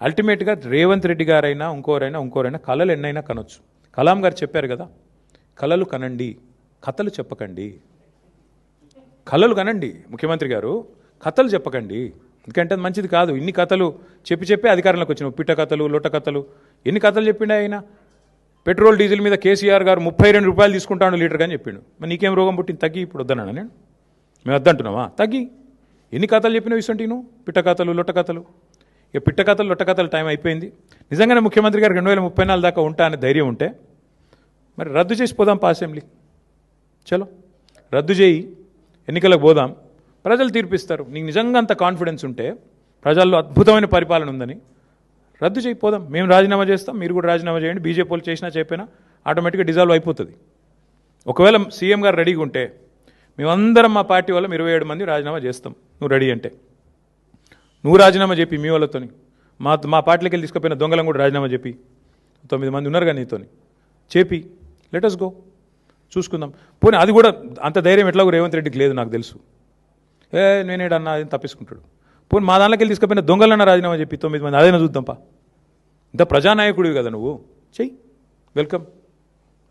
అల్టిమేట్గా రేవంత్ రెడ్డి గారైనా ఇంకోరైనా కళలు ఎన్నైనా కనొచ్చు. కలాం గారు చెప్పారు కదా, కళలు కనండి, కథలు చెప్పకండి. కళలు కనండి ముఖ్యమంత్రి గారు, కథలు చెప్పకండి. ఎందుకంటే అది మంచిది కాదు. ఇన్ని కథలు చెప్పి అధికారంలోకి వచ్చినావు. పిట్ట కథలు, లొట్ట కథలు, ఎన్ని కథలు చెప్పిండే ఆయన. పెట్రోల్ డీజిల్ మీద కేసీఆర్ గారు 32 రూపాయలు తీసుకుంటాను లీటర్ అని చెప్పిండు. మరి నీకేం రోగం పుట్టింది? తగ్గి. ఇప్పుడు వద్దనా నేను? మేము వద్దంటున్నావా? తగ్గి. ఎన్ని కథలు చెప్పినావు ఇసంటి నువ్వు? పిట్ట కథలు, లొట్ట కథలు. ఇక పిట్ట కథలు, లొట్ట కథలు టైం అయిపోయింది. నిజంగానే ముఖ్యమంత్రి గారు 2034 దాకా ఉంటా అనే ధైర్యం ఉంటే మరి రద్దు చేసి పోదాం అసెంబ్లీ. చలో రద్దు చేయి, ఎన్నికలకు పోదాం, ప్రజలు తీర్పిస్తారు. నీకు నిజంగా అంత కాన్ఫిడెన్స్ ఉంటే, ప్రజల్లో అద్భుతమైన పరిపాలన ఉందని, రద్దు చేయిపోదాం. మేము రాజీనామా చేస్తాం, మీరు కూడా రాజీనామా చేయండి. బీజేపీ వాళ్ళు చేసినా చెప్పినా ఆటోమేటిక్గా డిజాల్వ్ అయిపోతుంది. ఒకవేళ సీఎం గారు రెడీగా ఉంటే మేమందరం మా పార్టీ వాళ్ళం 27 మంది రాజీనామా చేస్తాం. నువ్వు రెడీ అంటే నువ్వు రాజీనామా చెప్పి మీ వాళ్ళతోని, మా పార్టీలోకి వెళ్ళి తీసుకుపోయిన దొంగలను కూడా రాజీనామా చెప్పి, 9 మంది ఉన్నారు కానీ నీతోని చెప్పి, లెటస్ గో, చూసుకుందాం. పోనీ అది కూడా అంత ధైర్యం ఎట్లాగో రేవంత్ రెడ్డికి లేదు నాకు తెలుసు. నేనేడన్నా అది తప్పించుకుంటాడు. పోనీ మా దాంట్లోకి వెళ్ళి తీసుకుపోయిన దొంగలన్నా రాజీనామా చెప్పి 9 మంది, అదైనా చూద్దాంపా. ఇంత ప్రజానాయకుడివి కదా నువ్వు, చెయ్యి, వెల్కమ్.